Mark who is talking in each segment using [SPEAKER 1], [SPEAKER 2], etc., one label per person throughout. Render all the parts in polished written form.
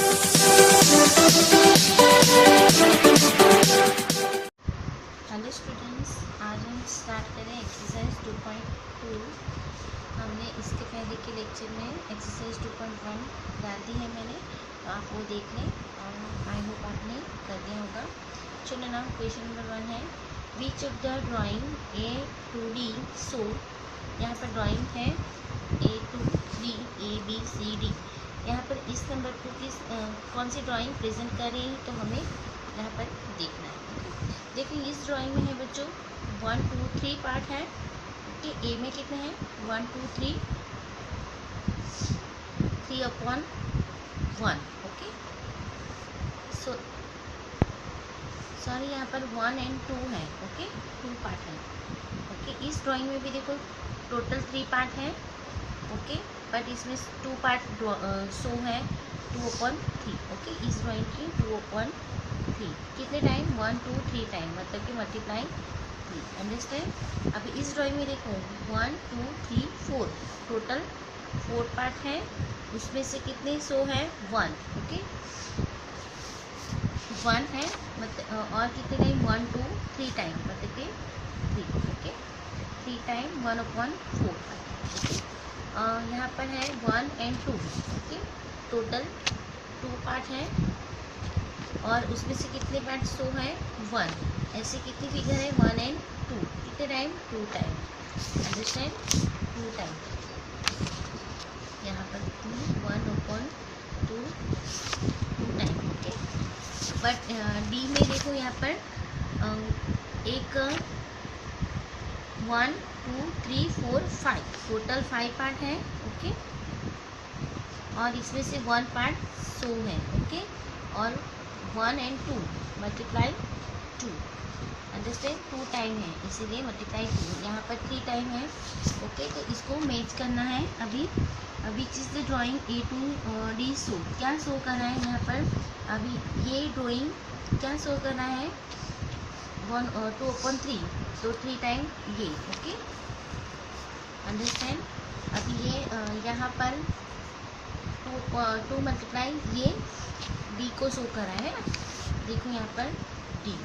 [SPEAKER 1] Hello students, आज हम start करें एक्सरसाइज 2.2। हमने इसके पहले के लेक्चर में एक्सरसाइज 2.1 डाल दी है मैंने, तो आप वो देख लें और आई होप आपने कर दिया होगा। चलो नाउ क्वेश्चन नंबर 1 है, which of the drawing A to D सो, यहाँ पर ड्राइंग है A to D, ABCD। यहाँ पर इस नंबर को कौन सी ड्राइंग प्रेजेंट कर रही है तो हमें यहाँ पर देखना है। देखिए इस ड्राइंग में है बच्चों 1 2 3 पार्ट है। ओके, ए में कितने हैं 1 2 3 3/1। ओके, सॉरी यहाँ पर 1 और 2 है। ओके, 2 पार्ट है। ओके, इस ड्राइंग में भी देखो टोटल 3 पार्ट है। ओके, बट इसमें 2 पार्ट शो है 2/3। ओके, इस ड्राइंग की 2/3 कितने टाइम 1 2 3 टाइम, मतलब कि मल्टीप्लाई 3। अंडरस्टैंड। अभी इस ड्राइंग में देखो 1 2 3 4 टोटल 4 पार्ट है, उसमें से कितने शो है 1। ओके, 1 है मतलब और कितने टाइम 1 2 3 टाइम, मतलब कि 3। Okay, 3 time 1/4। यहाँ पर है 1 और 2। ओके, टोटल 2 पार्ट है और उसमें से कितने पार्ट शो है 1। ऐसे कितनी फिगर है 1 और 2, कितने टाइम 2 टाइम। Understand, 2 time. यहाँ पर कितनी 1/2 2 टाइम। ओके, बट डी में देखो यहाँ पर एक 1 2 3 4 5 टोटल 5 पार्ट है। ओके, और इसमें से 1 पार्ट शो है। ओके, और 1 और 2 मल्टीप्लाई 2। अंडरस्टैंड, 2 टाइम है इसीलिए मल्टीप्लाई 2। यहाँ पर 3 टाइम है। ओके, तो इसको मैच करना है। अभी चीज़ drawing A to D show क्या शो कर रहा है यहाँ पर। अभी ये ड्राइंग क्या शो कर रहा है 2/3, तो 3 टाइम ये। Okay, understand. अभी ये यहाँ पर 2 मल्टीप्लाई ये डी को शो कर रहा है ना, देखो यहाँ पर डी।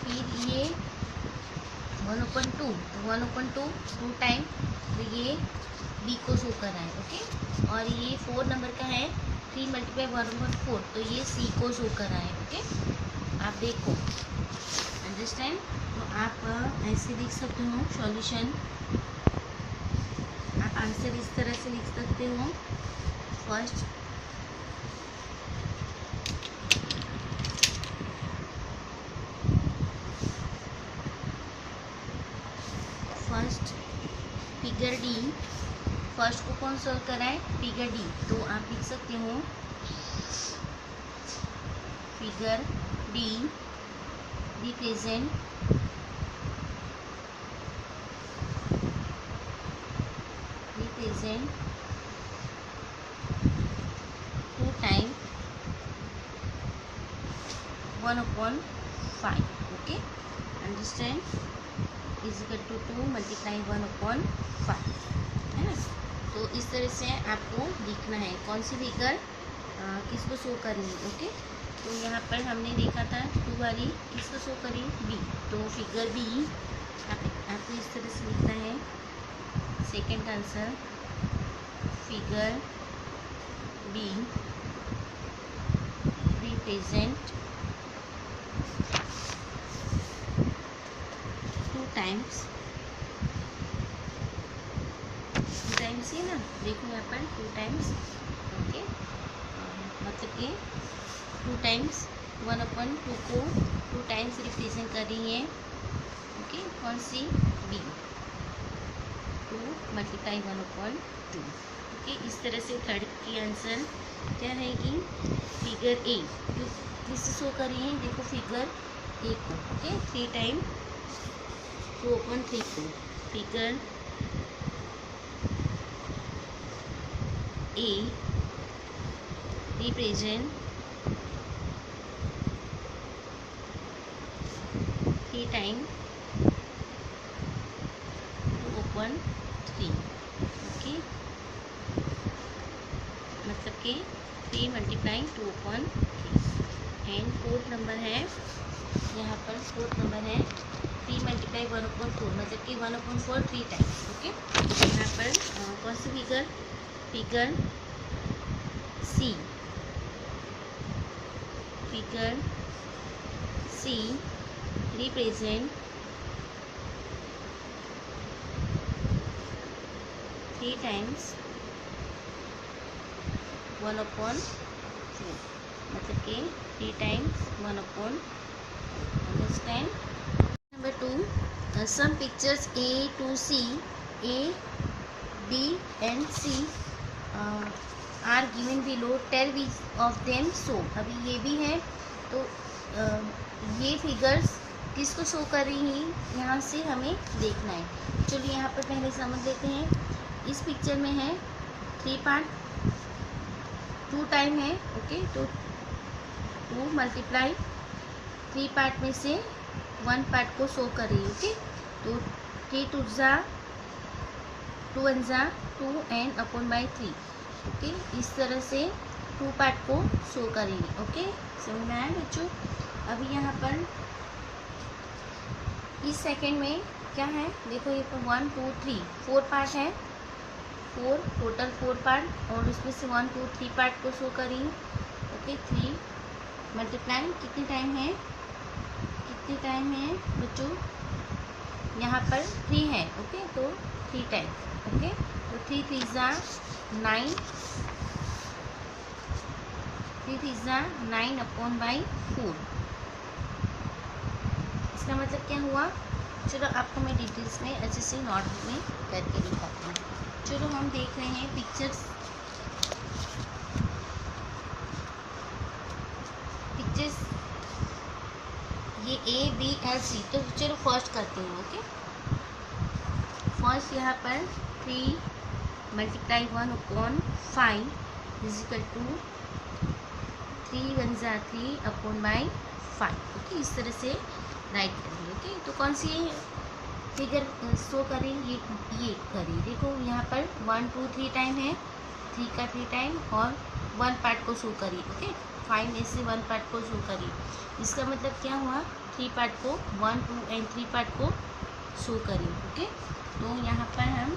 [SPEAKER 1] फिर ये 1/2 2 टाइम, तो ये बी को शो कर रहा है। ओके, और ये 4 नंबर का है 3 × 1/4, तो ये सी को शो कर रहा है। ओके, आप देखो, अंडरस्टैंड। तो आप ऐसे लिख सकते हो सॉल्यूशन, आप आंसर इस तरह से लिख सकते हो। फर्स्ट फिगर डी, फर्स्ट को कौन सॉल्व कर रहा है फिगर डी, तो आप लिख सकते हो figure D represent represent 2 time 1/5। Okay, understand, is equal to 2 multiply 1/5 है ना। तो इस तरह से आपको लिखना है कौन सी फिगर किसको शो करी। ओके, तो यहाँ पर हमने देखा था 2 वाली किसको शो करी बी, तो फिगर बी आपको इस तरह से लिखना है। Second answer figure B represent 2 times ही ना, देखो यहाँ पर 2 टाइम्स। ओके, मतलब कि 2 टाइम्स 1/2 को 2 टाइम्स रिप्रेजेंट कर रही है। ओके, कौन सी बी, 2 मल्टीप्लाई 1/2। ओके, इस तरह से थर्ड की आंसर क्या रहेगी फिगर ए, किससे शो कर रही है देखो फिगर ए को। ओके, 3 टाइम 2/3 को figure A represent 3 time 2/3। Okay, मतलब कि 3 मल्टीप्लाइंग 2/3 एंड फोर्थ नंबर है, यहाँ पर फोर्थ नंबर है 3 मल्टीप्लाई 1/4 मतलब कि 1/4 3 टाइम्स। ओके, यहाँ पर कौन सी figure, figure C, figure C represent 3 times 1/4 मतलब कि 3 times 1/4। Understand. Number 2, some pictures A to C, A, B and C are given below, tell which of them show. अभी ये भी है तो ये फिगर्स किसको शो कर रही हैं यहाँ से हमें देखना है। चलिए यहाँ पर पहले समझ लेते हैं। इस पिक्चर में है 3 पार्ट, 2 टाइम है। ओके, तो 2 मल्टीप्लाई 3 पार्ट में से 1 पार्ट को शो कर रही है। ओके, तो 3 2 ज़ा 2 1 ज़ा 2 एंड अपॉन बाई 3। ओके, इस तरह से 2 पार्ट को शो करेंगे। ओके, समझ में आया बच्चों। अभी यहाँ पर इस सेकंड में क्या है, देखो ये पर 1 2 3 4 पार्ट है, 4 टोटल 4 पार्ट और उसमें से 1 2 3 पार्ट को शो करेंगे। ओके, 3 मल्टीप्लाई कितने टाइम है, कितने टाइम है बच्चों, यहाँ पर 3 है। ओके, तो 3 टाइम्स। ओके, तो 3 3 ज़ा 9, 3 3 ज़ा 9 अपॉन बाई 4। इसका मतलब क्या हुआ, चलो आपको मैं डिटेल्स में अच्छे से नोट में करके दिखाती हूँ। चलो हम देख रहे हैं पिक्चर्स, पिक्चर्स ये A B L C। तो चलो फर्स्ट करते हैं। ओके, फर्स्ट यहाँ पर 3 मल्टीप्लाई 1/5 इज इक्वल टू 3 1 ज़ा 3 अपॉन बाई 5। ओके, इस तरह से राइट करेंगे। ओके, तो कौन सी फिगर शो करें, ये करें। देखो यहाँ पर 1 2 3 टाइम है, 3 का 3 टाइम और 1 पार्ट को शो करिए। ओके, 5 में से 1 पार्ट को शो करिए। इसका मतलब क्या हुआ, 3 पार्ट को 1 2 एंड 3 पार्ट को शो करिए। ओके, तो यहाँ पर हम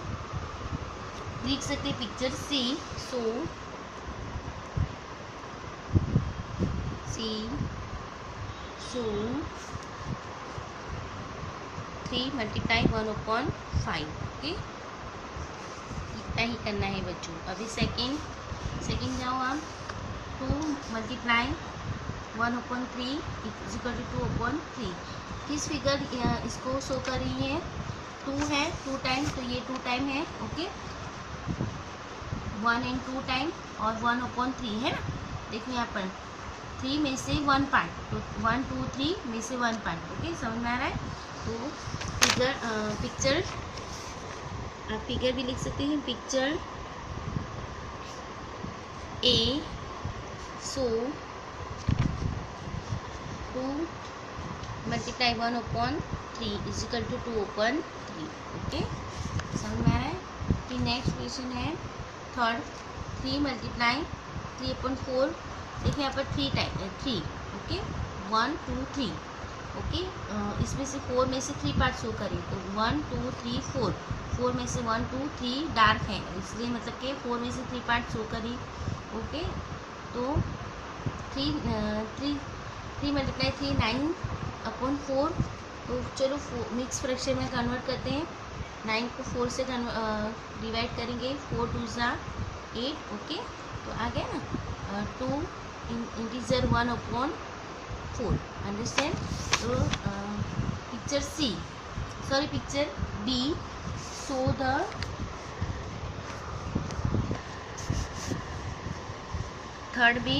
[SPEAKER 1] लिख सकते पिक्चर सी, सो सी सो 3 मल्टीप्लाई 1/5। ओके, इतना ही करना है बच्चों। अभी सेकेंड जाओ आप, 2 मल्टीप्लाई 1/3 इज इक्वल टू 2/3। किस फिगर इसको शो कर रही है, 2 है 2 टाइम, तो ये 2 टाइम है। ओके, 1 एंड 2 टाइम और 1/3 है ना। देखो यहाँ पर 3 में से 1 पार्ट, तो 1 2 3 में से 1 पार्ट। ओके, समझ में आ रहा है। तो पिक्चर आप फिगर भी लिख सकते हैं, picture A so 2 multiply 1/3 is equal to 2/3। Okay, समझ में आ रहा है। फिर नेक्स्ट क्वेश्चन है थर्ड, 3 मल्टीप्लाई 3/4। देखिए यहाँ पर 3 टाइम 3। ओके, 1 2 3। ओके, इसमें से 4 में से 3 पार्ट शो करें, तो 1 2 3 4, 4 में से 1 2 3 डार्क है, इसलिए मतलब कि 4 में से 3 पार्ट शो करें। ओके, तो 3 मल्टीप्लाई 3 9/4। तो चलो मिक्स फ्रैक्शन में कन्वर्ट करते हैं। 9 को 4 से डिवाइड करेंगे, 4 2 ज़ा 8। ओके, तो आ गया ना 2 इंटीजर 1/4। अंडरस्टैंड। तो picture C, sorry picture B, so the third B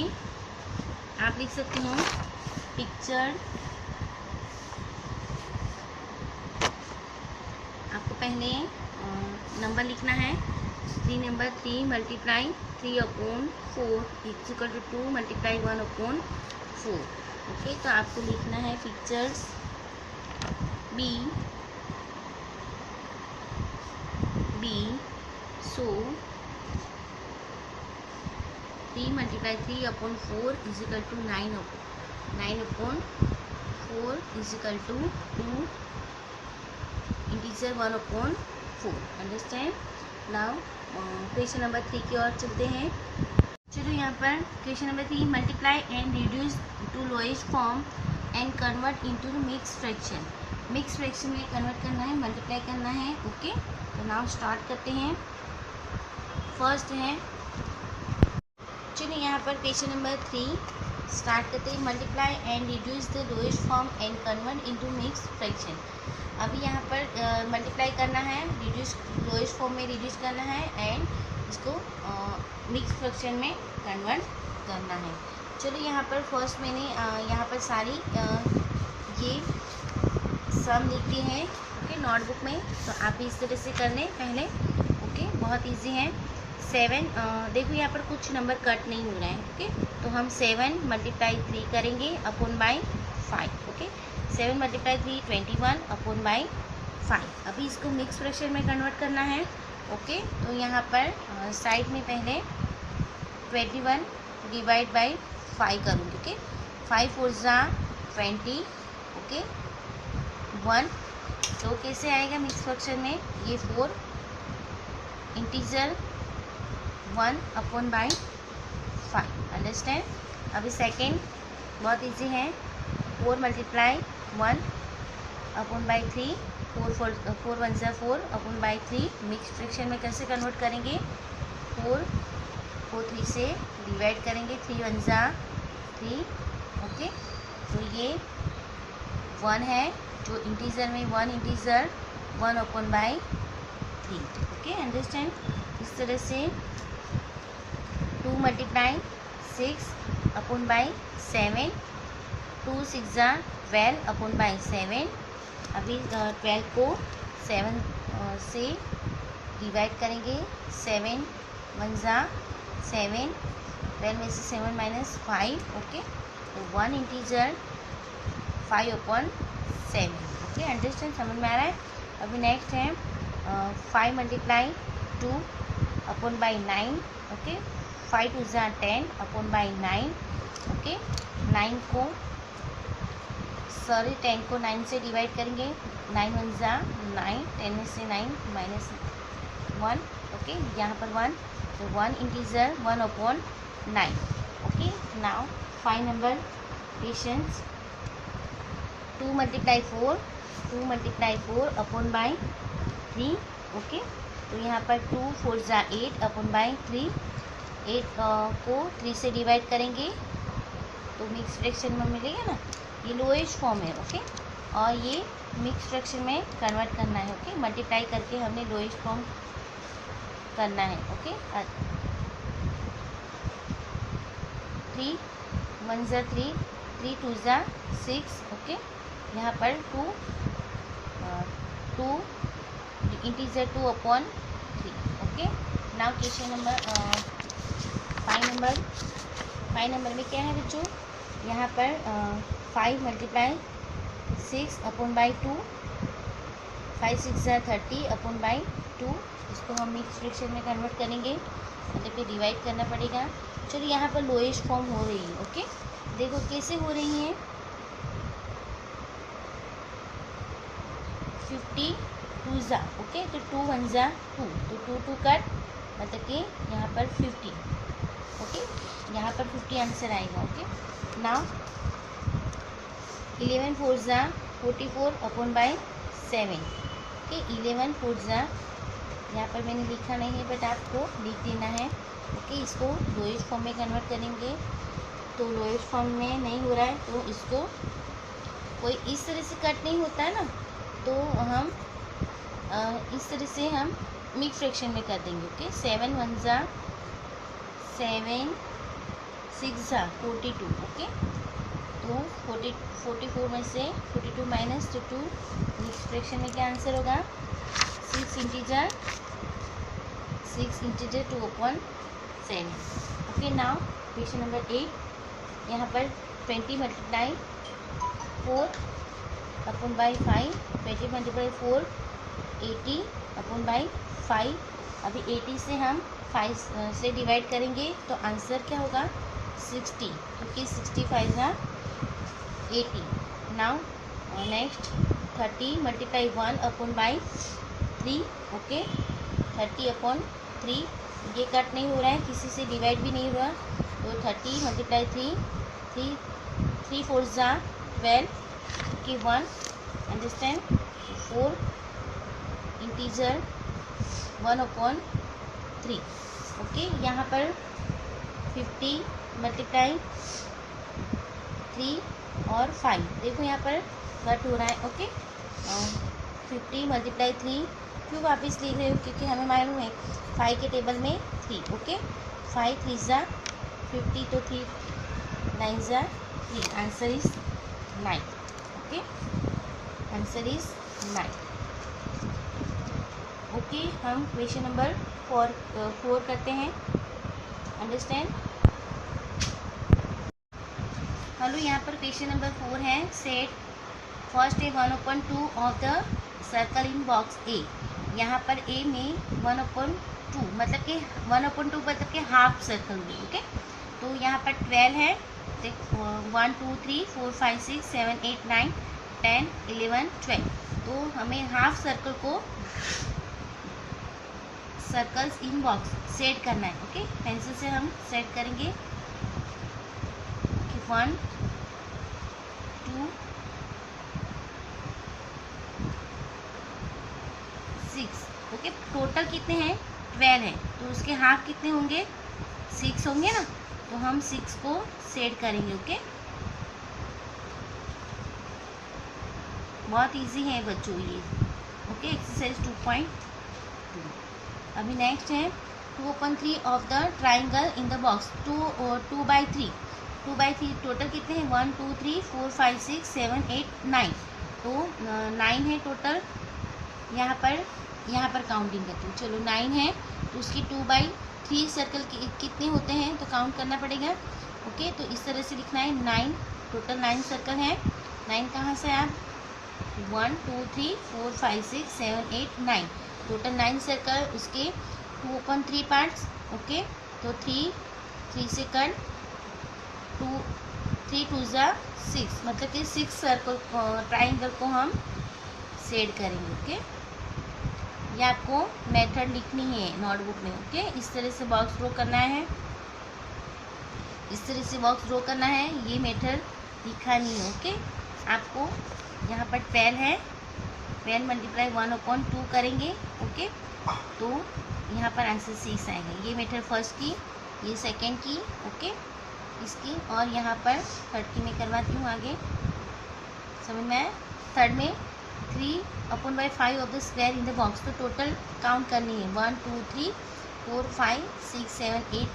[SPEAKER 1] आप लिख सकते हो, पिक्चर आपको पहले नंबर लिखना है, 3 number 3 multiply 3/4 is equal to 2 multiply 1/4। Okay, तो आपको लिखना है pictures B so 3 multiply 3 upon 4 is equal to 9 upon 4 is equal to 2 integer 1 upon 4। Understand. Now question number 3 की ओर चलते हैं। चलो यहाँ पर question number 3, multiply and reduce to lowest form and convert into mix fraction. Mix fraction में convert करना है, मल्टीप्लाई करना है। ओके, तो नाउ स्टार्ट करते हैं। फर्स्ट है, चलिए यहाँ पर क्वेश्चन नंबर 3 स्टार्ट करते हैं। Multiply and reduce the lowest form and convert into mix fraction. अभी यहाँ पर मल्टीप्लाई करना है, रिड्यूस लोएस्ट फॉर्म में रिड्यूस करना है एंड इसको मिक्स फ्रैक्शन में कन्वर्ट करना है। चलो यहाँ पर फर्स्ट मैंने यहाँ पर सारी ये सम लिख दी है ओके नोटबुक में, तो आप इस तरह से कर लें पहले। ओके, बहुत इजी है। 7 देखो यहाँ पर कुछ नंबर कट नहीं हो रहा है। ओके, तो हम 7 मल्टीप्लाई 3 करेंगे upon by 5। Okay, 7 multiply 3 21 upon by 5। अभी इसको मिक्स फ्रैक्शन में कन्वर्ट करना है। ओके, तो यहाँ पर साइड में पहले 21 डिवाइड बाई 5 करूँगी। ओके, 5 4 जा 20। ओके, 1 तो कैसे आएगा मिक्स फ्रैक्शन में, ये 4 इंटीजर 1 अपॉन बाई 5। अंडरस्टैंड। अभी सेकेंड बहुत इजी है, 4 मल्टीप्लाई 1 अपॉन बाई 3, 4 1 जा 4 अपॉन बाई 3। मिक्स फ्रैक्शन में कैसे कन्वर्ट करेंगे, 4 को 3 से डिवाइड करेंगे, 3 1 जा 3। ओके, तो ये 1 है जो इंटीजर में 1 integer 1 upon by 3। Okay, understand. इस तरह से 2 मल्टीप्लाई 6 अपॉन बाई 7, 2 6 जा 12 अपॉन बाई 7। अभी 12 को 7 से डिवाइड करेंगे, 7 1 जा 7, 12 में से 7 माइनस 5। ओके, तो 1 इंटीजर 5 अपॉन 7। ओके, अंडरस्टैंड, समझ में आ रहा है। अभी नेक्स्ट है 5 मल्टीप्लाई 2 अपॉन बाई 9। ओके, 5 2 जा 10 अपॉन बाई 9। ओके, 9 को 10 को 9 से डिवाइड करेंगे, 9 1 जा 9, 10 में से 9 माइनस 1। ओके, यहाँ पर 1, तो 1 integer 1 upon 9। Okay, now 5 number questions. 2 multiply 4 upon by 3। Okay, तो यहाँ पर 2 4 जा 8 अपॉन बाई 3। 8 को 3 से डिवाइड करेंगे तो मिक्स फ्रैक्शन में मिलेगा ना, ये लोएस्ट फॉर्म है। ओके, और ये मिक्स फ्रैक्शन में कन्वर्ट करना है। ओके, मल्टीप्लाई करके हमने लोएस्ट फॉर्म करना है। ओके, 3 1 जा 3, 3 2 जा 6। ओके, यहाँ पर 2 integer 2 upon 3। Okay, now question number 5 number में क्या है बच्चों, यहाँ पर 5 मल्टीप्लाई 6 अपॉन बाई 2, 5 6 जा 30 अपॉन बाई 2। इसको हम मिक्स फ्रैक्शन में कन्वर्ट करेंगे, मतलब कि डिवाइड करना पड़ेगा। चलो यहाँ पर लोएस्ट फॉर्म हो रही है। ओके, देखो कैसे हो रही है, 52 जा। ओके, तो 2 1 जा 2, तो 2 2 कट, मतलब कि यहाँ पर 50। ओके, यहाँ पर 50 आंसर आएगा। ओके, नाउ 11 4 जा 44 अपॉन बाई 7। ओके, 11 4 जा, यहाँ पर मैंने लिखा नहीं है बट आपको लिख देना है। ओके, इसको लोएस्ट फॉर्म में कन्वर्ट करेंगे, तो लोएस्ट फॉर्म में नहीं हो रहा है तो इसको कोई इस तरह से कट नहीं होता है ना, तो हम इस तरह से हम मिक्स फ्रैक्शन में कर देंगे। ओके, 7 1 जा 7, 6 जा 42। ओके, तो 44 में से 42 माइनस 2 मिक्स फ्रैक्शन में क्या आंसर होगा, 6 integer 2 upon 7। Okay, now question number 8, यहाँ पर 20 multiply 4 upon by 5, 20 multiply 4 80 upon by 5। अभी 80 से हम 5 से डिवाइड करेंगे तो आंसर क्या होगा 60, क्योंकि 65 ज़ा 80। नाउ नेक्स्ट 30 मल्टीप्लाई 1/3, ओके 30/3, ये कट नहीं हो रहा है, किसी से डिवाइड भी नहीं हुआ, तो 30 मल्टीप्लाई 3 3 4 ज़ा 12, ओके 1, अंडरस्टैंड। 4 integer 1/3, okay. यहाँ पर 50 मल्टीप्लाई 3 और 5, देखो यहाँ पर कट हो रहा है, ओके। 50 मल्टीप्लाई 3 क्यों वापस लिख रहे हो, क्योंकि हमें मालूम है 5 के टेबल में 3, ओके। 5 3 ज़ा 50, तो 3 9 ज़ा 3, answer is 9, okay, answer is 9, okay. हम क्वेश्चन नंबर 4 करते हैं, अंडरस्टैंड। हेलो, यहाँ पर क्वेश्चन नंबर 4 है, set first A 1/2 of the circle in box A. यहाँ पर ए में 1/2 मतलब कि 1/2 मतलब कि हाफ सर्कल में, ओके। तो यहाँ पर 12 है, 1 2 3 4 5 6 7 8 9 10 11 12, तो हमें हाफ सर्कल को सर्कल्स इन बॉक्स सेट करना है, ओके। पेंसिल से हम सेट करेंगे, 1 2 6, ओके। टोटल कितने हैं 12 है, तो उसके हाफ कितने होंगे 6 होंगे ना, तो हम 6 को सेट करेंगे, ओके। बहुत इजी है बच्चों ये, ओके। एक्सरसाइज 2.2। अभी नेक्स्ट है 2/3 of the triangle in the box, 2/3 total कितने हैं 1 2 3 4 5 6 7 8 9, तो 9 है टोटल। यहाँ पर काउंटिंग करते हैं, चलो 9 है, तो उसकी 2/3 सर्कल कितने होते हैं तो काउंट करना पड़ेगा, ओके। तो इस तरह से लिखना है 9, टोटल 9 सर्कल है। 9 कहाँ से आप 1 2 3 4 5 6 7 8 9, टोटल 9 सर्कल, उसके 2/3 पार्ट्स, ओके। तो 3 से कट 3 2 ज़ा 6, मतलब कि 6 सर्कल ट्राइंगल को हम सेट करेंगे, ओके। ये आपको मेथड लिखनी है नोटबुक में, ओके। इस तरह से बॉक्स ड्रॉ करना है, इस तरह से बॉक्स ड्रॉ करना है, ये मेथड लिखा नहीं है, ओके। आपको यहाँ पर 12 है, 12 मल्टीप्लाई 1/2 करेंगे, ओके। तो यहाँ पर आंसर 6 आएगा। ये मेथड फर्स्ट की, ये सेकेंड की, ओके, इसकी, और यहाँ पर थर्ड की मैं करवाती हूँ आगे, समझ में आया। थर्ड में 3/5 of the square in the box, तो टोटल काउंट करनी है 1 2 3 4 5 6 7 8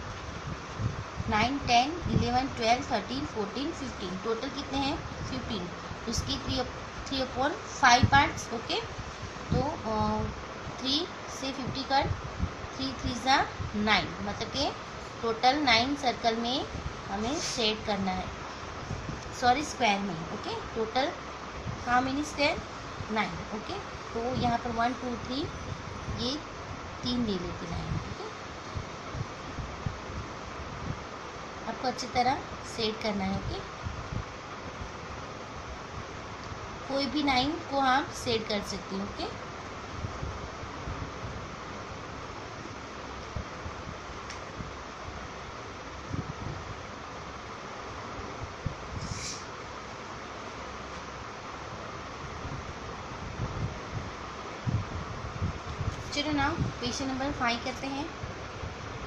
[SPEAKER 1] 9 10 11 12 13 14 15, टोटल कितने हैं 15, उसकी 3/5 पार्ट्स, ओके। तो 3 से 50 कट, 3 3 ज़ा 9, मतलब कि टोटल 9 सर्कल में हमें सेट करना है, सॉरी स्क्वायर में, okay. Total how many square 9, okay. तो यहाँ पर 1 2 3 ये 3 ले लेते हैं, ओके। आपको अच्छी तरह सेट करना है, ओके। कोई भी 9 को आप सेट कर सकते हो, ओके। चलो ना क्वेश्चन नंबर 5 करते हैं।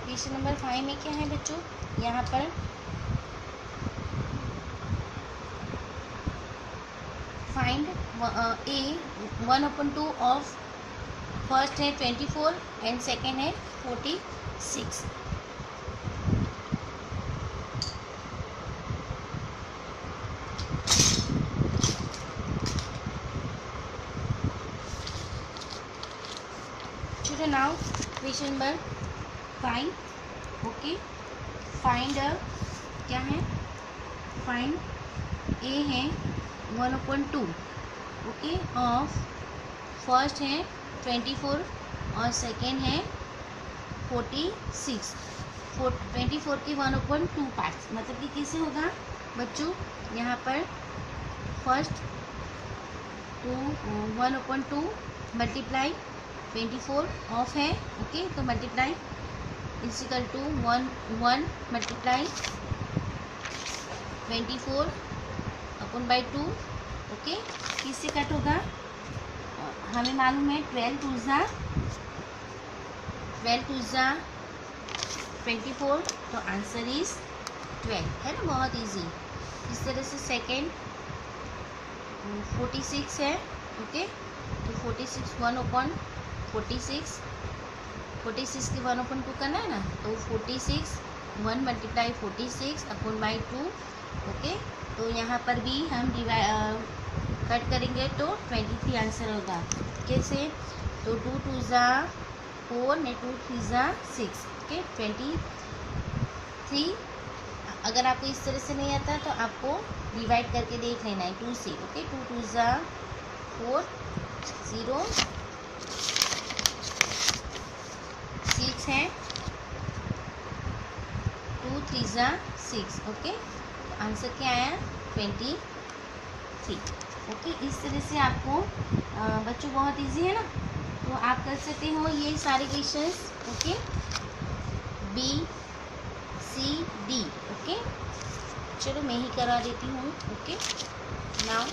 [SPEAKER 1] क्वेश्चन नंबर 5 में क्या है बच्चों, यहाँ पर फाइंड ए 1/2 ऑफ फर्स्ट है 24 एंड सेकेंड है 46। चलो now question number 5, okay. Find क्या है, फाइंड ए है 1/2, ओके, ऑफ फर्स्ट है 24 और सेकेंड है 46। 24 के 1/2 पार्ट्स, मतलब कि कैसे होगा बच्चों, यहाँ पर फर्स्ट 1/2 मल्टीप्लाई 24 ऑफ है, ओके, तो multiply is equal to 1 multiply 24/2, okay. किससे कट होगा, हमें मालूम है 12 टू ज़ा 24, तो आंसर इज 12, है ना, बहुत इजी। इस तरह से सेकेंड 46 है, ओके, तो 46 1/46, 46 के 1/2 करना है ना, तो 46 1 मल्टीप्लाई 46/2, ओके। तो यहाँ पर भी हम कट करेंगे तो 23 आंसर होगा। कैसे, तो 2 टू ज़ा 4 ने 2 3 ज़ा 6, ओके, 23। अगर आपको इस तरह से नहीं आता तो आपको डिवाइड करके देख लेना है 2 से, ओके। 2 टू ज़ा 4 0 6 है, 2 3 ज़ा 6, ओके, तो आंसर क्या आया 23, ओके। इस तरह से आपको बच्चों बहुत इजी है ना, तो आप कर सकते हो ये सारे questions, okay, B C D, okay. चलो मैं ही करा देती हूँ, ओके। नाउ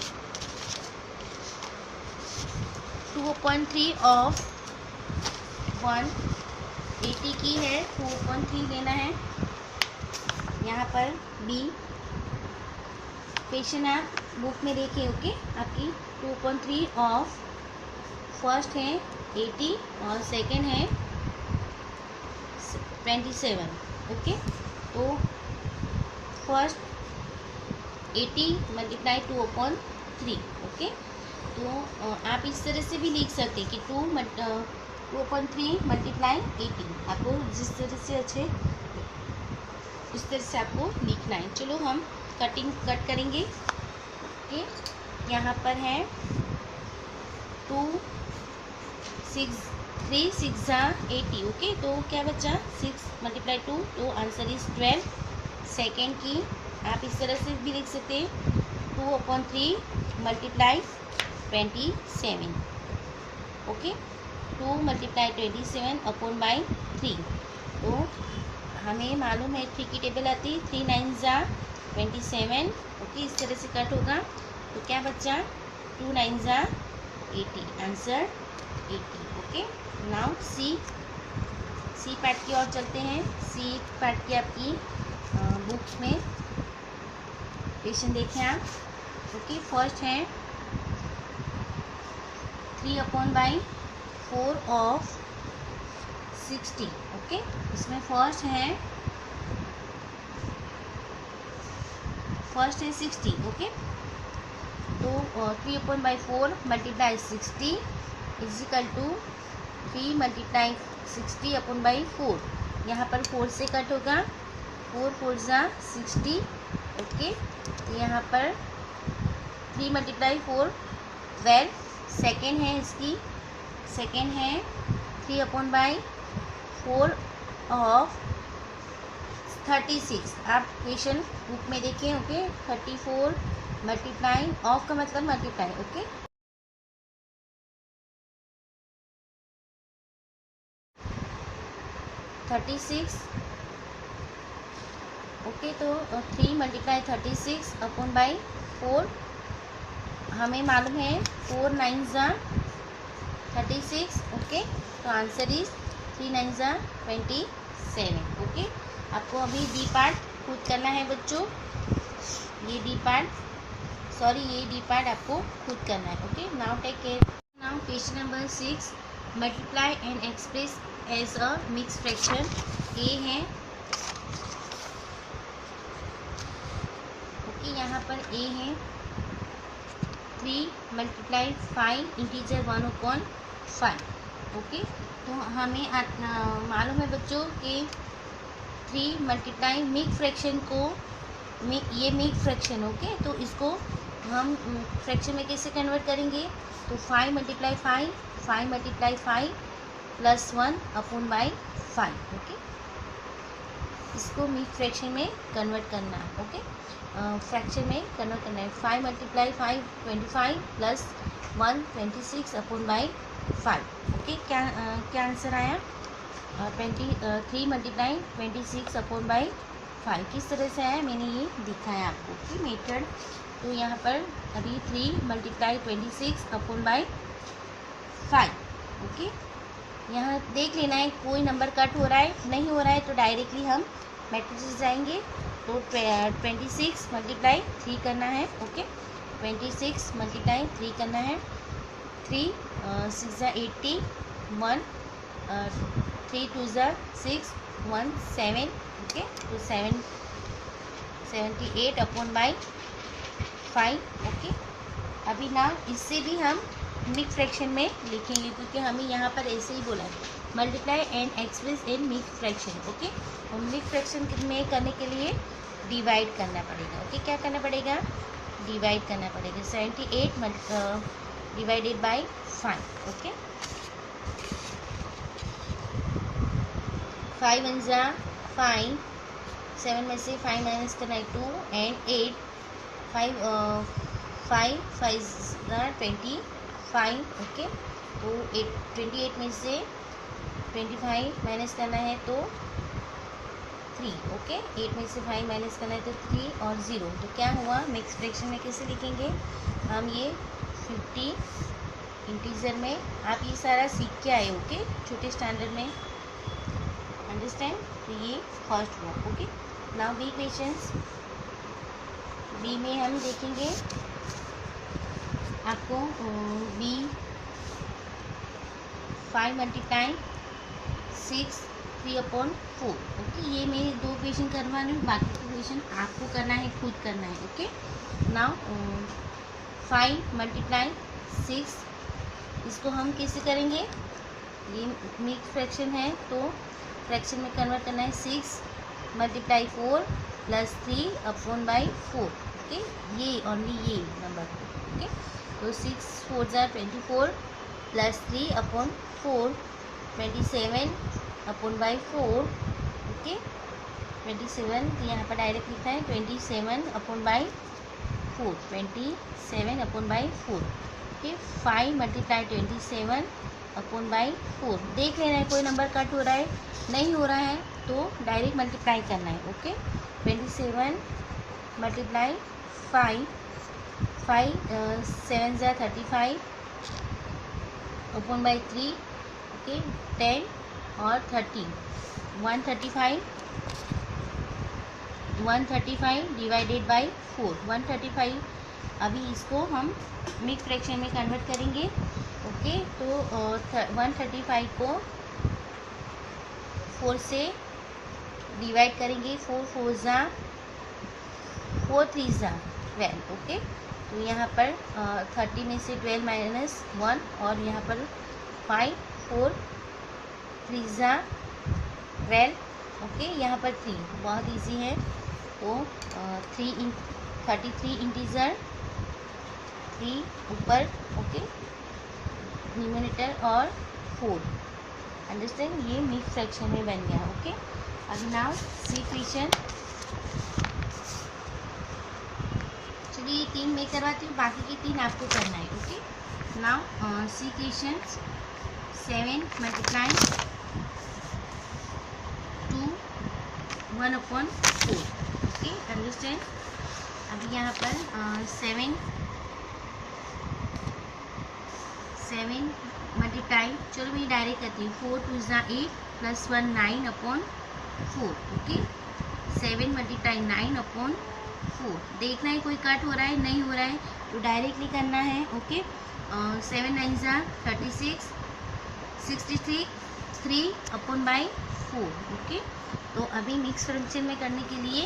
[SPEAKER 1] 2/3 ऑफ 180 की है, 2/3 लेना है। यहाँ पर बी क्वेश्चन आप बुक में देखिए, ओके, आपकी 2/3 ऑफ फर्स्ट है 80 और सेकंड है 27, ओके। तो फर्स्ट 80 मल्टीप्लाई 2/3, ओके। तो आप इस तरह से भी लिख सकते हैं कि 2/3 मल्टीप्लाई 80, आपको जिस तरह से अच्छे इस तरह से आपको लिखना है। चलो हम कट करेंगे, ओके। यहाँ पर है 3 6 ज़ा 80, ओके, तो क्या बचा 6 मल्टीप्लाई 2, तो आंसर इज 12। सेकेंड की आप इस तरह से भी लिख सकते हैं 2/3 मल्टीप्लाई 27, ओके, 2 मल्टीप्लाई 27/3। तो हमें मालूम है 3 की टेबल आती है, 3 9 ज़ा 27, ओके, इस तरह से कट होगा, तो क्या बचा 2 9 ज़ा 80, answer 80, okay. Now C part की ओर चलते हैं। सी पार्ट की आपकी बुक्स में क्वेश्चन देखें आप, ओके। फर्स्ट है 3/4 ऑफ 60, ओके। इसमें फर्स्ट है 60, ओके। तो 3/4 मल्टीप्लाई 60 इजिकल टू 3 मल्टीप्लाई 60/4, यहाँ पर 4 से कट होगा, 4 4 ज़ा 60, ओके। तो यहाँ पर 3 मल्टीप्लाई 4 12। सेकेंड है इसकी, सेकेंड है 3/4 ऑफ 36, आप क्वेश्चन बुक में देखें, ओके। 34 मल्टीप्लाई ऑफ का मतलब मल्टीप्लाई, ओके। 36, ओके, तो 3 मल्टीप्लाई 36/4, हमें मालूम है 4 9 ज़ा 36, ओके, तो आंसर इज 3 9 ज़ा 27, ओके। आपको अभी डी पार्ट खुद करना है बच्चों, ये डी पार्ट आपको खुद करना है, okay. Now take care. Now question number 6, multiply and express as a mix fraction. A है, ओके, यहाँ पर ए है 3 मल्टीप्लाई 5 इंटीजर 1/5, ओके। तो हमें मालूम है बच्चों कि 3 मल्टीप्लाई मिक्स फ्रैक्शन को, ये मिक्स फ्रैक्शन, ओके, तो इसको हम फ्रैक्शन में कैसे कन्वर्ट करेंगे, तो 5 मल्टीप्लाई 5 5 मल्टीप्लाई 5 +1/5, 5। ओके, इसको मिक्स फ्रैक्शन में कन्वर्ट करना है। ओके, फ्रैक्शन में कन्वर्ट करना है। 5 multiply 5 25 plus 1 26 upon by 5। Okay, क्या आंसर आया? 3 मल्टीप्लाई 26 अपॉन बाई 5। किस तरह से आया मैंने ये दिखाया आपको कि मेथड। तो यहाँ पर अभी 3 मल्टीप्लाई 26 अपॉन बाई 5। ओके, यहाँ देख लेना है कोई नंबर कट हो रहा है, नहीं हो रहा है तो डायरेक्टली हम मैट्रिसेस जाएंगे। तो 26 मल्टीप्लाई 3 करना है। ओके, 26 मल्टीप्लाई 3 करना है। 3 6 80 1 3 2 6 1 7। ओके, तो 78 अपॉन बाई 5। ओके, अभी ना इससे भी हम मिक्स फ्रैक्शन में लिखेंगे क्योंकि हमें यहाँ पर ऐसे ही बोला है multiply and express in mix fraction. Okay, और मिक्स फ्रैक्शन में करने के लिए डिवाइड करना पड़ेगा। ओके, क्या करना पड़ेगा? डिवाइड करना पड़ेगा। 78 डिवाइडेड बाई 5। ओके, 5 1 जा 5, 7 में से 5 माइनस करना है 2 एंड 8 5 5 5 25। ओके, तो 28 में से 25 माइनस करना है तो 3। ओके, 8 में से 5 माइनस करना है तो 3 और 0। तो क्या हुआ? मिक्स फ्रैक्शन में कैसे लिखेंगे हम? ये 50 इंटीजर में। आप ये सारा सीख के आए। ओके, छोटे स्टैंडर्ड में, अंडरस्टैंड? तो ये फर्स्ट हुआ। Okay, now B questions. B में हम देखेंगे आपको बी 5 मल्टीप्लाई 6 3 अपॉन 4। ओके, ये मेरे 2 क्वेश्चन करवा रही हूँ, बाकी के क्वेश्चन आपको करना है, खुद करना है। ओके, नाउ 5 मल्टीप्लाई 6, इसको हम कैसे करेंगे? ये मिक्स फ्रैक्शन है तो फ्रैक्शन में कन्वर्ट करना है। 6 multiply 4 plus 3 upon by 4। Okay, ये ओनली ये नंबर। ओके, तो 6 4 jar 24 plus 3 upon 4 27 upon by 4। Okay, 27 तो यहाँ पर डायरेक्ट लिखा है 27 upon by 4, 27 upon by 4। Okay, 5 multiply 27 upon by 4। देख लेना है कोई नंबर कट हो रहा है, नहीं हो रहा है तो डायरेक्ट मल्टीप्लाई करना है। ओके, 27 मल्टीप्लाई 5 7 ज़ा 35 अपॉन बाई 3। ओके, 10 और 13 135 डिवाइडेड बाई 4। 135 अभी इसको हम मिक्स फ्रैक्शन में कन्वर्ट करेंगे। ओके, तो 135 को 4 से डिवाइड करेंगे। 4 4 ज़ा 4 3 ज़ा 12। ओके, तो यहाँ पर 30 में से 12 माइनस 1 और यहाँ पर 5 4 3 ज़ा 12। ओके, यहाँ पर 3 बहुत इजी है तो 33 इंटीजर 3 ऊपर। ओके, न्यूमरेटर और 4। अंडरस्टैंड? ये मिक्स फ्रैक्शन में बन गया। ओके, अभी नाउ सी क्वेश्चन। चलिए ये 3 मैं करवाती हूँ, बाकी के 3 आपको करना है। ओके, नाउ सी question. 7 multiply 2 1 upon 4। Okay, understand? अभी यहाँ पर 7 मल्टीप्लाई, चलो मैं डायरेक्ट करती हूँ। 4 2 ज़ा 8 plus 1 9 upon 4। Okay, 7 multiply 9 upon 4। देखना है कोई कट हो रहा है, नहीं हो रहा है तो डायरेक्टली करना है। ओके, 7 9 ज़ा 36 63 3 अपॉन बाई 4। ओके, तो अभी मिक्स फ्रैक्शन में करने के लिए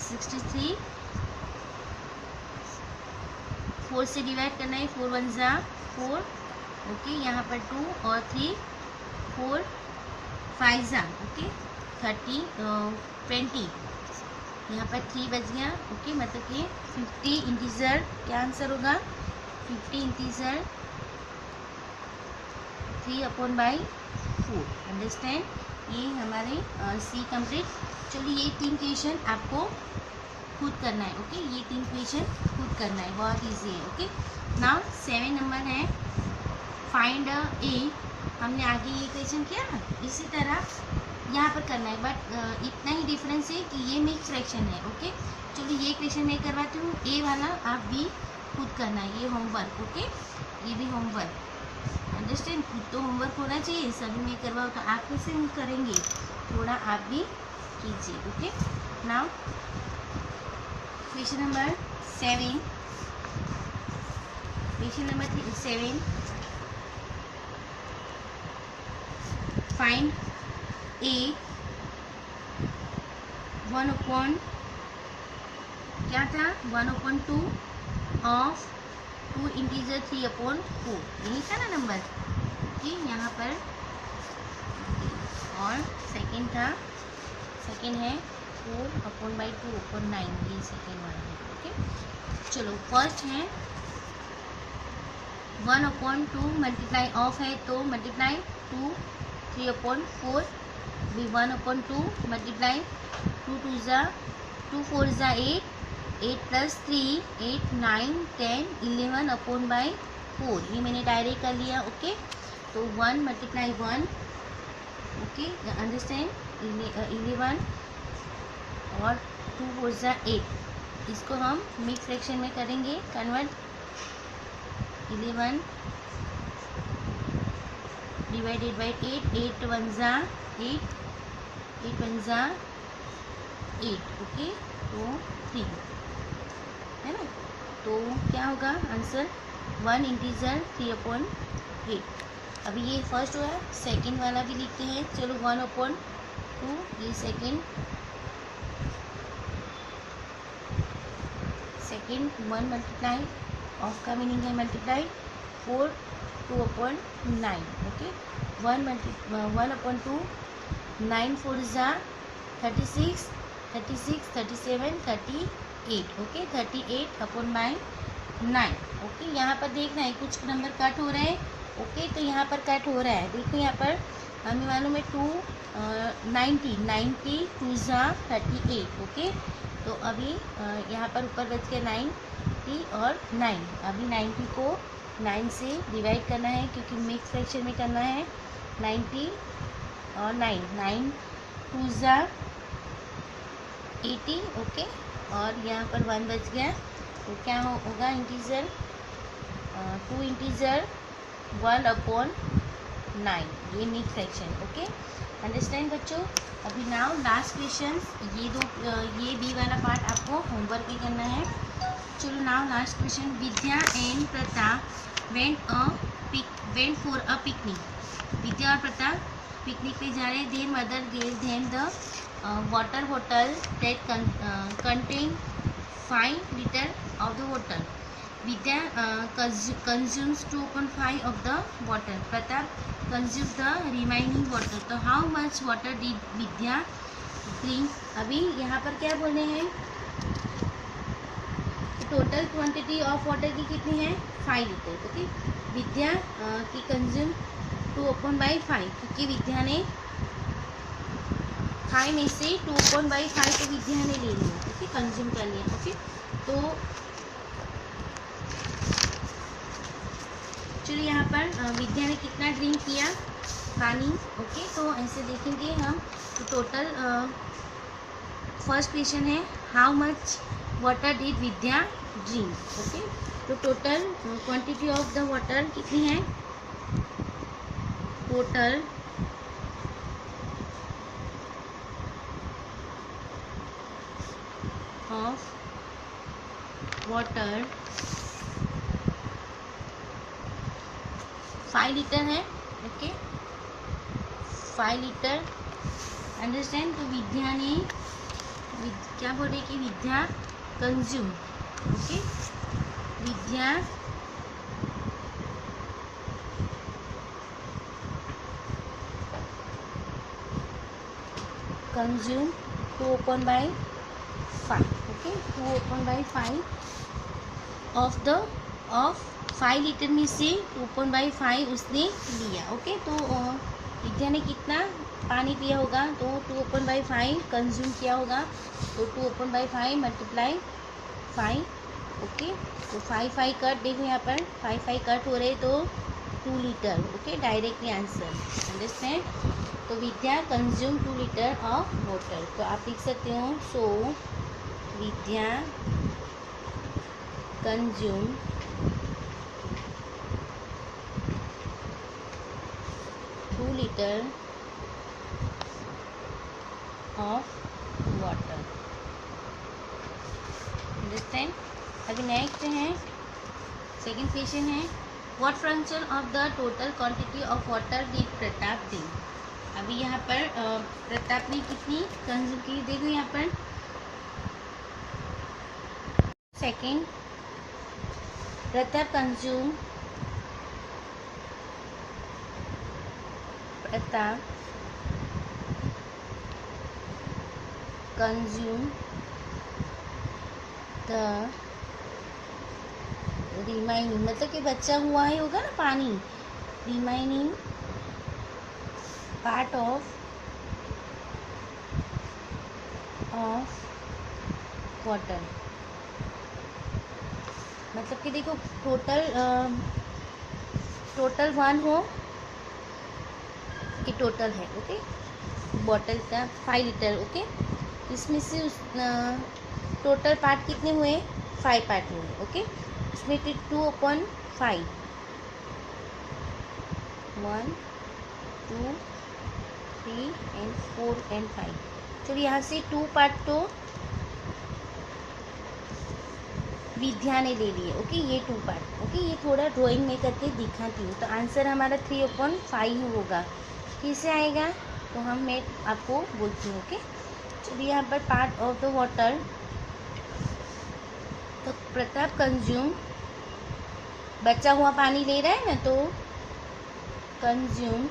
[SPEAKER 1] 63 4 से डिवाइड करना है। 4 1 ज़ा 4। ओके, यहाँ पर 2 और 3 4 5 ज़ा। ओके, 20 यहाँ पर 3 बच गया। ओके, मतलब कि 50 इंटीजर। क्या आंसर होगा? 50 इंटीजर 3 अपॉन बाई 4। अंडरस्टैंड? ये हमारे सी कंप्लीट। चलिए ये 3 क्वेश्चन आपको खुद करना है। ओके, ये 3 क्वेश्चन खुद करना है, बहुत इजी है। ओके, नाउ 7 नंबर है फाइंड ए। हमने आगे ये क्वेश्चन किया ना, इसी तरह यहाँ पर करना है, बट इतना ही डिफरेंस है कि ये मिक्स फ्रैक्शन है। ओके, चलो ये क्वेश्चन मैं करवाती हूँ, ए वाला आप भी खुद करना है, ये होमवर्क। ओके, ये भी होमवर्क, अंडरस्टैंड। खुद तो होमवर्क होना चाहिए, सभी में करवाओ तो आप कैसे करेंगे, थोड़ा आप भी कीजिए। Okay, now question number 7, question number 7, find a 1/, क्या था, 1/2 ऑफ 2 इंटीजर 3/4, यही था ना नंबर कि यहाँ पर। और सेकंड था, सेकंड है 4/2/9, ये सेकंड वाला है। ओके, चलो फर्स्ट है 1/2 मल्टीप्लाई ऑफ है तो मल्टीप्लाई 2 3/4 भी 1/2 मल्टीप्लाई 2 2 4 8 8 + 3 8 9 10 11/4, ये मैंने डायरेक्ट कर लिया। ओके, तो 1 × 1, ओके, अंडरस्टैंड, 11 और 2 4 8, इसको हम मिक्स फ्रैक्शन में करेंगे कन्वर्ट। 11 divided by 8, 8 1 = 8, 8 1 = 8। ओके, तो 3 है ना, तो क्या होगा आंसर, 1 इंटीजर 3/8। अभी ये फर्स्ट हुआ, सेकंड वाला भी लिखते हैं। चलो 1/2, ये सेकंड 1 मल्टीप्लाई ऑफ का मीनिंग है मल्टीप्लाई 4 2/9। ओके, 1/2 9 4 = 36 36 37 38। ओके, 38/9। ओके, यहाँ पर देखना है कुछ नंबर कट हो रहे हैं। ओके, तो यहाँ पर कट हो रहा है, देखो यहाँ पर हमें मालूम है 90 2 = 38। ओके, तो अभी यहाँ पर ऊपर बच के 90 और 9, अभी 90 को 9 से डिवाइड करना है क्योंकि मिक्स फ्रैक्शन में करना है। 90 और 9 9 2 = 80। ओके, और यहाँ पर 1 बच गया, तो क्या होगा इंटीजर 2 इंटीजर 1/9, ये मिक्स फ्रैक्शन। ओके, अंडरस्टैंड बच्चों। अभी नाउ लास्ट क्वेश्चन, ये बी वाला पार्ट आपको होमवर्क में करना है। चलो now last question, Vidya and Pratap went for a picnic. Vidya और प्रताप पिकनिक पे जा रहे हैं। Their mother gave them the water bottle that contain 5 litre of the water. Vidya consumes 2.5 of the water. Pratap consumes the remaining water. तो how much water did Vidya drink? अभी यहाँ पर क्या बोल रहे हैं, टोटल क्वांटिटी ऑफ वाटर की कितनी है, 5 लीटर। ओके, विद्या की कंज्यूम 2/5, क्योंकि विद्या ने 5 में से 2/5 तो विद्या ने ले लिया। ओके, कंज्यूम कर लिया। ओके, तो चलिए यहाँ पर विद्या ने कितना ड्रिंक किया, पानी। ओके, तो ऐसे देखेंगे हम, तो टोटल फर्स्ट क्वेश्चन है how much water did Vidya drink. Okay, तो total quantity of the water कितनी है, टोटल ऑफ वाटर 5 लीटर है। Okay, 5 litre, understand. तो विद्या ने क्या बोल रही कि Vidya consume. Okay, Vidya consume 2/5। Okay, 2/5 of 5 litre में से 2/5 उसने लिया। ओके, तो विद्या ने कितना पानी पिया होगा तो 2/5 कंज्यूम किया होगा, तो 2/5 मल्टीप्लाई 5, ओके। तो 5 कट, देखो यहाँ पर 5 कट हो रहे तो 2 litre, okay, directly answer, understand. तो Vidya consume 2 litre of water, तो आप लिख सकते हो so Vidya consume 2 litre of water, understand. अभी नेक्स्ट है, सेकेंड क्वेश्चन है, what fraction of the total quantity of water did Pratap डी। अभी यहाँ पर प्रताप ने कितनी कंज्यूम की, देखो यहाँ पर second, Pratap consume the remaining, मतलब कि बचा हुआ ही होगा ना पानी, रिमाइनिंग पार्ट ऑफ वाटर, मतलब कि देखो टोटल 1 हो कि टोटल है, ओके, बॉटल का 5 लीटर, ओके, इसमें से उस टोटल पार्ट कितने हुए, 5 पार्ट हुए, ओके, उसमें 2/5, 1 2 3 and 4 and 5, चलो यहाँ से 2 पार्ट तो विद्या ने ले लिए, ओके, ये 2 पार्ट, ओके, ये थोड़ा ड्राइंग में करके दिखाती हूँ। तो आंसर हमारा 3/5 होगा, कैसे आएगा, तो मैं आपको बोलती हूँ, ओके। चलिए यहाँ पर पार्ट ऑफ द वाटर, तो प्रताप कंज्यूम, बचा हुआ पानी ले रहा है ना, तो कंज्यूम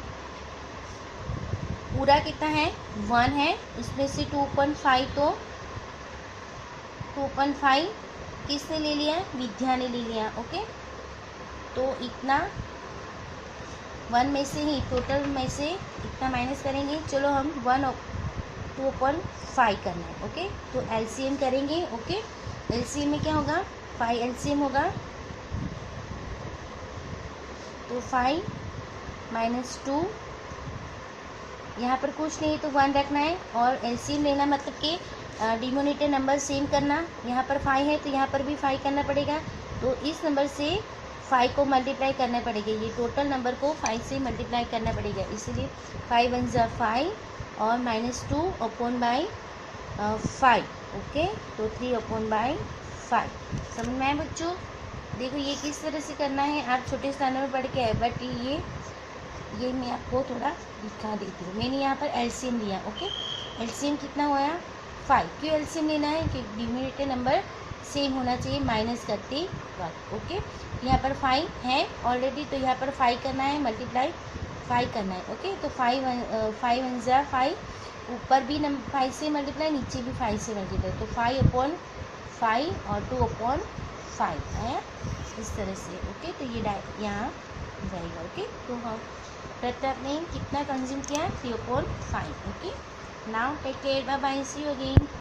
[SPEAKER 1] पूरा कितना है, 1 है, इसमें से 2/5 तो 2/5 किसने ले लिया, विद्या ने ले लिया, ओके। तो इतना 1 में से ही, टोटल में से इतना माइनस करेंगे, चलो हम 2/5 करना है, ओके। तो एलसीएम करेंगे, ओके, एलसीएम में क्या होगा, 5 एलसीएम होगा, तो 5 - 2, यहाँ पर कुछ नहीं तो 1 रखना है, और एलसीएम लेना मतलब कि डिनोमिनेटर नंबर सेम करना, यहाँ पर 5 है तो यहाँ पर भी 5 करना पड़ेगा, तो इस नंबर से 5 को मल्टीप्लाई करना पड़ेगा, ये टोटल नंबर को 5 से मल्टीप्लाई करना पड़ेगा, इसलिए 5 1 जा 5 और -2/5, ओके, तो 3/5, समझ में आया बच्चों। देखो ये किस तरह से करना है, आप छोटे स्थानों में पढ़ के आए, बट ये मैं आपको थोड़ा दिखा देती हूँ। मैंने यहाँ पर एलसीएम लिया, ओके, एलसीएम कितना हुआ, 5, क्यों एलसीएम लेना है कि डिनोमिनेटर नंबर सेम होना चाहिए माइनस करते वक्त, ओके। यहाँ पर 5 है ऑलरेडी, तो यहाँ पर 5 करना है, मल्टीप्लाई 5 करना है, ओके। तो 5 1 जा 5, ऊपर भी 5 से मल्टीप्लाई, नीचे भी 5 से मल्टीप्लाई, तो 5/5 और 2/5 आया इस तरह से, ओके। तो ये यहाँ जाएगा, ओके। तो हम प्रताप ने कितना कंज्यूम किया, 3/5, okay. Now take care, bye bye, see you again.